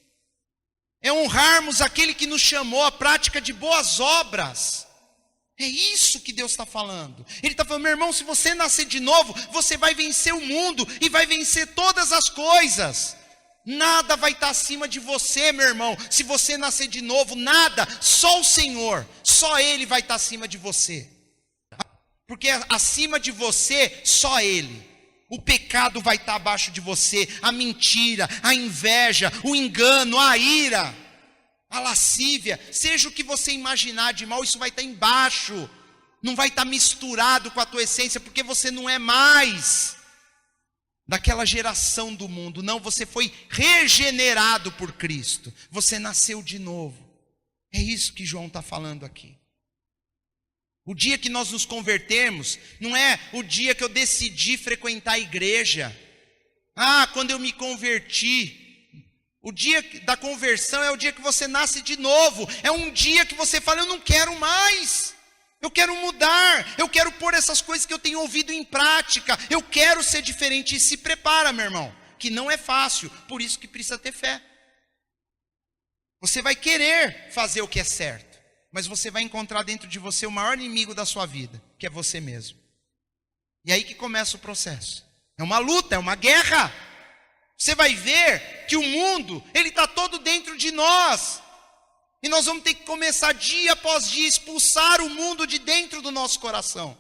É honrarmos aquele que nos chamou à prática de boas obras. É isso que Deus está falando. Ele está falando, meu irmão, se você nascer de novo, você vai vencer o mundo e vai vencer todas as coisas. Nada vai estar acima de você, meu irmão. Se você nascer de novo, nada, só o Senhor, só Ele vai estar acima de você. Porque acima de você, só Ele. O pecado vai estar abaixo de você, a mentira, a inveja, o engano, a ira, a lascívia, seja o que você imaginar de mal, isso vai estar embaixo. Não vai estar misturado com a tua essência, porque você não é mais daquela geração do mundo. Não, você foi regenerado por Cristo. Você nasceu de novo. É isso que João está falando aqui. O dia que nós nos convertermos, não é o dia que eu decidi frequentar a igreja. Ah, quando eu me converti. O dia da conversão é o dia que você nasce de novo. É um dia que você fala, eu não quero mais. Eu quero mudar, eu quero pôr essas coisas que eu tenho ouvido em prática, eu quero ser diferente. E se prepara, meu irmão, que não é fácil, por isso que precisa ter fé. Você vai querer fazer o que é certo, mas você vai encontrar dentro de você o maior inimigo da sua vida, que é você mesmo. E aí que começa o processo. É uma luta, é uma guerra. Você vai ver que o mundo, ele está todo dentro de nós. E nós vamos ter que começar dia após dia, expulsar o mundo de dentro do nosso coração.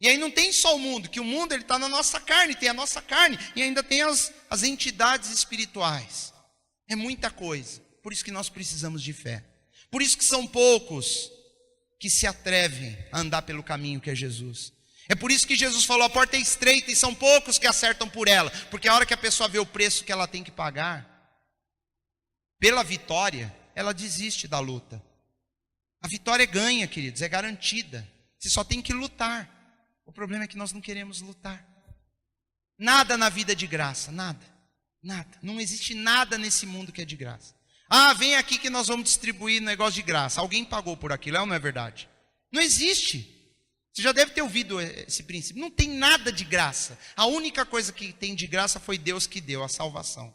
E aí não tem só o mundo, que o mundo ele está na nossa carne, tem a nossa carne, e ainda tem as entidades espirituais. É muita coisa, por isso que nós precisamos de fé. Por isso que são poucos que se atrevem a andar pelo caminho que é Jesus. É por isso que Jesus falou, a porta é estreita e são poucos que acertam por ela. Porque a hora que a pessoa vê o preço que ela tem que pagar, pela vitória, ela desiste da luta. A vitória é ganha, queridos, é garantida. Você só tem que lutar. O problema é que nós não queremos lutar. Nada na vida é de graça, nada. Nada. Não existe nada nesse mundo que é de graça. Ah, vem aqui que nós vamos distribuir negócio de graça. Alguém pagou por aquilo, é ou não é verdade? Não existe. Você já deve ter ouvido esse princípio. Não tem nada de graça. A única coisa que tem de graça foi Deus que deu, a salvação.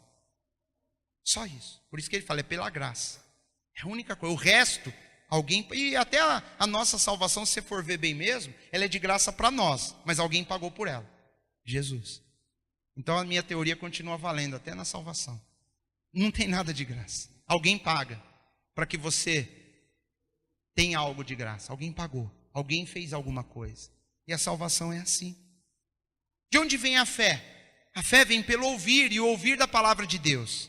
Só isso. Por isso que ele fala, é pela graça. É a única coisa. O resto, alguém... E até a nossa salvação, se você for ver bem mesmo, ela é de graça para nós. Mas alguém pagou por ela. Jesus. Então a minha teoria continua valendo até na salvação. Não tem nada de graça. Alguém paga para que você tenha algo de graça. Alguém pagou. Alguém fez alguma coisa. E a salvação é assim. De onde vem a fé? A fé vem pelo ouvir, e o ouvir da palavra de Deus.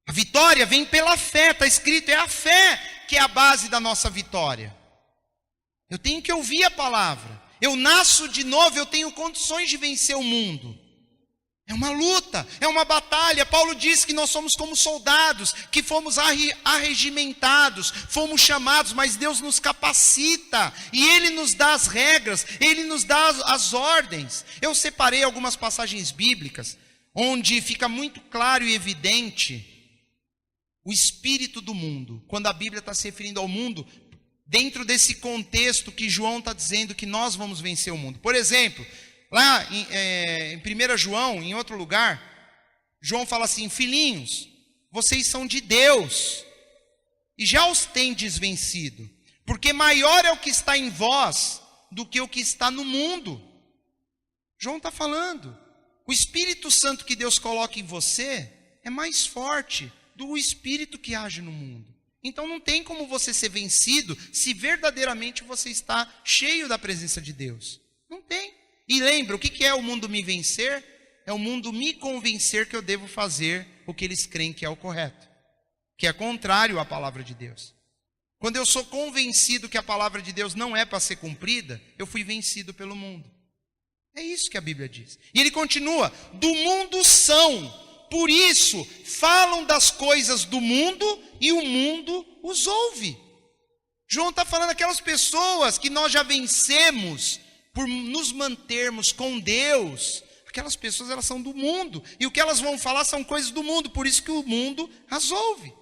A vitória vem pela fé, está escrito, é a fé que é a base da nossa vitória. Eu tenho que ouvir a palavra. Eu nasço de novo, eu tenho condições de vencer o mundo. É uma luta, é uma batalha. Paulo diz que nós somos como soldados, que fomos arregimentados, fomos chamados, mas Deus nos capacita, e Ele nos dá as regras, Ele nos dá as ordens. Eu separei algumas passagens bíblicas, onde fica muito claro e evidente o espírito do mundo, quando a Bíblia está se referindo ao mundo, dentro desse contexto que João está dizendo que nós vamos vencer o mundo. Por exemplo, lá em 1 João, em outro lugar, João fala assim, filhinhos, vocês são de Deus, e já os tendes vencido, porque maior é o que está em vós, do que o que está no mundo. João está falando, o Espírito Santo que Deus coloca em você, é mais forte do Espírito que age no mundo. Então não tem como você ser vencido, se verdadeiramente você está cheio da presença de Deus. Não tem. E lembra, o que é o mundo me vencer? É o mundo me convencer que eu devo fazer o que eles creem que é o correto, que é contrário à palavra de Deus. Quando eu sou convencido que a palavra de Deus não é para ser cumprida, eu fui vencido pelo mundo. É isso que a Bíblia diz. E ele continua, do mundo são, por isso falam das coisas do mundo e o mundo os ouve. João está falando aquelas pessoas que nós já vencemos, por nos mantermos com Deus, aquelas pessoas elas são do mundo, e o que elas vão falar são coisas do mundo, por isso que o mundo as ouve.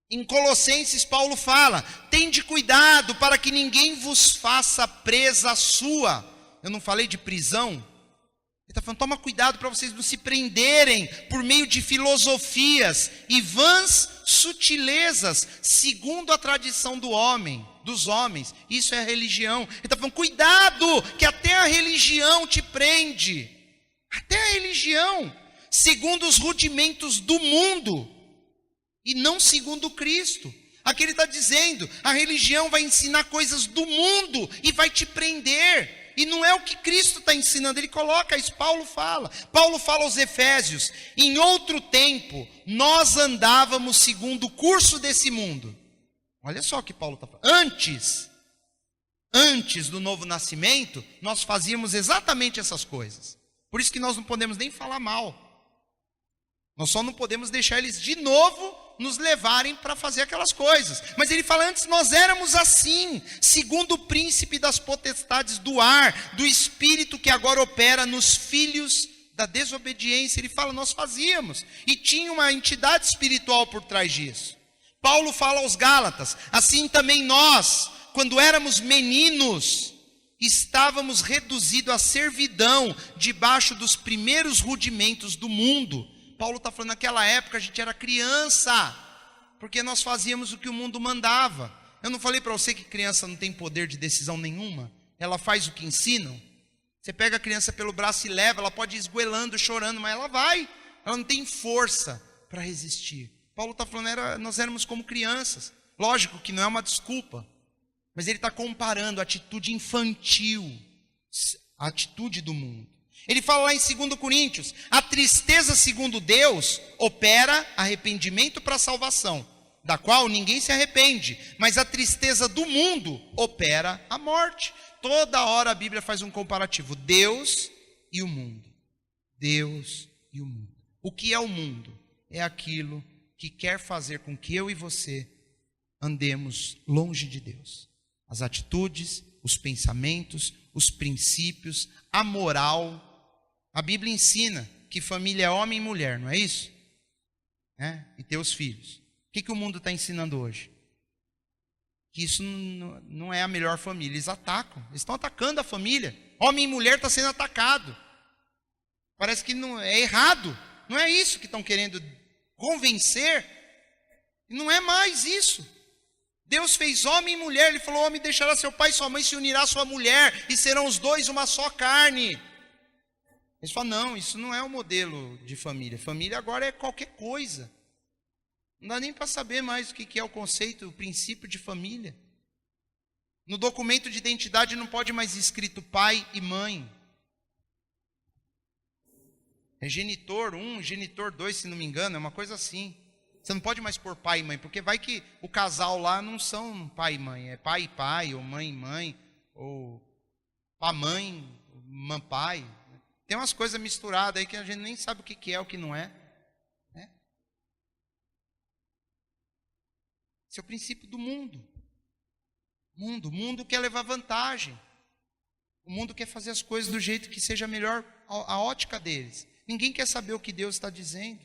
Em Colossenses Paulo fala, tende cuidado para que ninguém vos faça presa sua. Eu não falei de prisão? Ele está falando, toma cuidado para vocês não se prenderem por meio de filosofias e vãs sutilezas, segundo a tradição dos homens. Isso é a religião. Ele está falando, cuidado, que até a religião te prende. Até a religião, segundo os rudimentos do mundo, e não segundo Cristo. Aqui ele está dizendo, a religião vai ensinar coisas do mundo e vai te prender. E não é o que Cristo está ensinando, ele coloca isso, Paulo fala aos Efésios, em outro tempo, nós andávamos segundo o curso desse mundo. Olha só o que Paulo está falando. Antes do novo nascimento, nós fazíamos exatamente essas coisas. Por isso que nós não podemos nem falar mal. Nós só não podemos deixar eles de novo nos levarem para fazer aquelas coisas. Mas ele fala, antes nós éramos assim, segundo o príncipe das potestades do ar, do espírito que agora opera nos filhos da desobediência. Ele fala, nós fazíamos, e tinha uma entidade espiritual por trás disso. Paulo fala aos Gálatas, assim também nós, quando éramos meninos, estávamos reduzidos à servidão, debaixo dos primeiros rudimentos do mundo. Paulo está falando, naquela época a gente era criança, porque nós fazíamos o que o mundo mandava. Eu não falei para você que criança não tem poder de decisão nenhuma? Ela faz o que ensinam. Você pega a criança pelo braço e leva, ela pode ir esgoelando, chorando, mas ela vai. Ela não tem força para resistir. Paulo está falando, nós éramos como crianças. Lógico que não é uma desculpa, mas ele está comparando a atitude infantil, a atitude do mundo. Ele fala lá em 2 Coríntios, a tristeza segundo Deus opera arrependimento para a salvação, da qual ninguém se arrepende, mas a tristeza do mundo opera a morte. Toda hora a Bíblia faz um comparativo. Deus e o mundo. Deus e o mundo. O que é o mundo? É aquilo que quer fazer com que eu e você andemos longe de Deus. As atitudes, os pensamentos, os princípios, a moral. A Bíblia ensina que família é homem e mulher, não é isso? E ter os filhos. O que o mundo está ensinando hoje? Que isso não é a melhor família. Eles atacam, eles estão atacando a família. Homem e mulher está sendo atacado. Parece que não é errado. Não é isso que estão querendo convencer. Não é mais isso. Deus fez homem e mulher. Ele falou: homem deixará seu pai e sua mãe, se unirá à sua mulher, e serão os dois uma só carne. Eles falam: não, isso não é o modelo de família. Família agora é qualquer coisa. Não dá nem para saber mais o que é o conceito, o princípio de família. No documento de identidade não pode mais escrito pai e mãe. É genitor 1, genitor 2, se não me engano, é uma coisa assim. Você não pode mais pôr pai e mãe, porque vai que o casal lá não são pai e mãe, é pai e pai, ou mãe e mãe, ou pá-mãe, mãe-pai. Tem umas coisas misturadas aí que a gente nem sabe o que é, o que não é. Esse é o princípio do mundo. O mundo quer levar vantagem. O mundo quer fazer as coisas do jeito que seja melhor a ótica deles. Ninguém quer saber o que Deus está dizendo.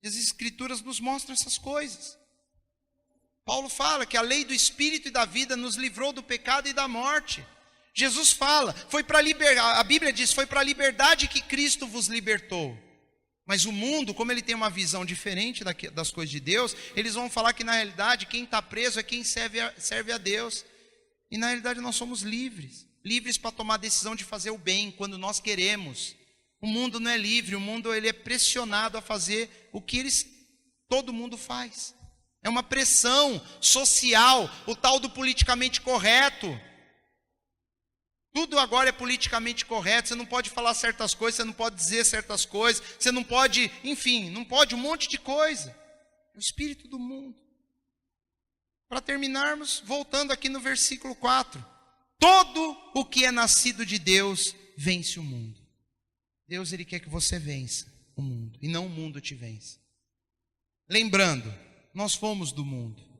As Escrituras nos mostram essas coisas. Paulo fala que a lei do Espírito e da vida nos livrou do pecado e da morte. Jesus fala, a Bíblia diz, foi para a liberdade que Cristo vos libertou. Mas o mundo, como ele tem uma visão diferente das coisas de Deus, eles vão falar que na realidade quem está preso é quem serve a Deus. E na realidade nós somos livres. Livres para tomar a decisão de fazer o bem quando nós queremos. O mundo não é livre, o mundo ele é pressionado a fazer o que todo mundo faz. É uma pressão social, o tal do politicamente correto. Tudo agora é politicamente correto, você não pode falar certas coisas, você não pode dizer certas coisas, você não pode, enfim, não pode um monte de coisa. É o espírito do mundo. Para terminarmos, voltando aqui no versículo 4. Todo o que é nascido de Deus vence o mundo. Deus, ele quer que você vença o mundo, e não o mundo te vença. Lembrando, nós fomos do mundo.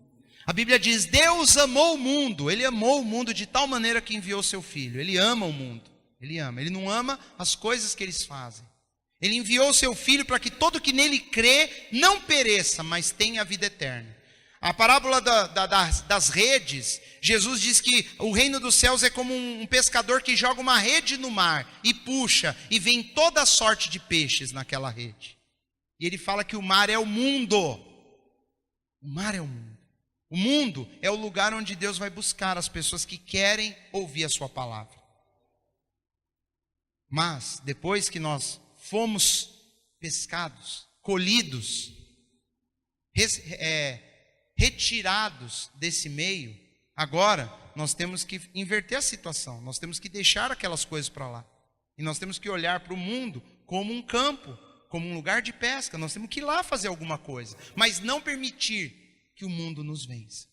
A Bíblia diz, Deus amou o mundo, ele amou o mundo de tal maneira que enviou seu Filho. Ele ama o mundo, ele ama, ele não ama as coisas que eles fazem. Ele enviou seu Filho para que todo que nele crê não pereça, mas tenha a vida eterna. A parábola das redes, Jesus diz que o reino dos céus é como um pescador que joga uma rede no mar e puxa, e vem toda a sorte de peixes naquela rede. E ele fala que o mar é o mundo. O mar é o mundo. O mundo é o lugar onde Deus vai buscar as pessoas que querem ouvir a sua palavra. Mas, depois que nós fomos pescados, colhidos, retirados desse meio, agora nós temos que inverter a situação, nós temos que deixar aquelas coisas para lá. E nós temos que olhar para o mundo como um campo, como um lugar de pesca. Nós temos que ir lá fazer alguma coisa, mas não permitir que o mundo nos vença.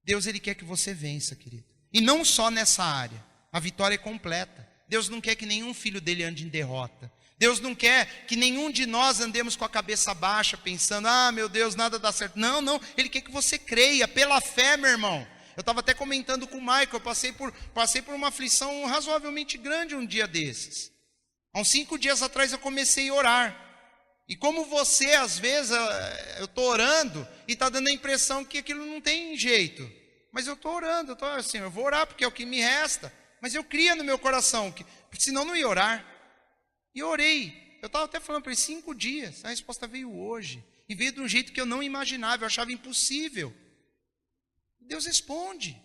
Deus, ele quer que você vença, querido. E não só nessa área. A vitória é completa. Deus não quer que nenhum filho dele ande em derrota. Deus não quer que nenhum de nós andemos com a cabeça baixa, pensando, meu Deus, nada dá certo. Não, não. Ele quer que você creia, pela fé, meu irmão. Eu estava até comentando com o Michael, eu passei por uma aflição razoavelmente grande um dia desses. Há uns 5 dias atrás eu comecei a orar. E como você, às vezes, eu estou orando e está dando a impressão que aquilo não tem jeito. Mas eu estou orando, eu vou orar porque é o que me resta. Mas eu cria no meu coração, senão não ia orar. E eu orei. Eu estava até falando para ele, 5 dias. A resposta veio hoje. E veio de um jeito que eu não imaginava, eu achava impossível. Deus responde.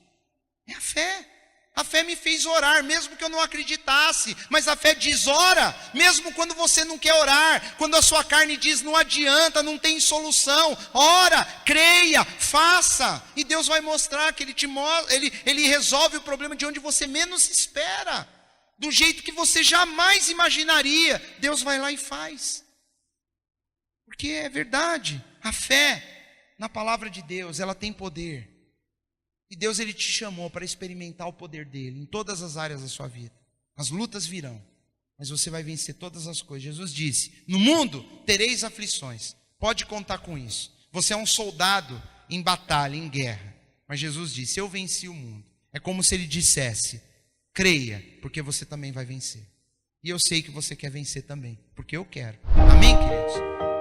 É a fé. A fé me fez orar, mesmo que eu não acreditasse. Mas a fé diz, ora, mesmo quando você não quer orar. Quando a sua carne diz, não adianta, não tem solução. Ora, creia, faça. E Deus vai mostrar que Ele resolve o problema de onde você menos espera. Do jeito que você jamais imaginaria. Deus vai lá e faz. Porque é verdade. A fé na palavra de Deus, ela tem poder. E Deus, ele te chamou para experimentar o poder dele em todas as áreas da sua vida. As lutas virão, mas você vai vencer todas as coisas. Jesus disse: no mundo tereis aflições. Pode contar com isso. Você é um soldado em batalha, em guerra. Mas Jesus disse: eu venci o mundo. É como se ele dissesse: creia, porque você também vai vencer. E eu sei que você quer vencer também, porque eu quero. Amém, queridos?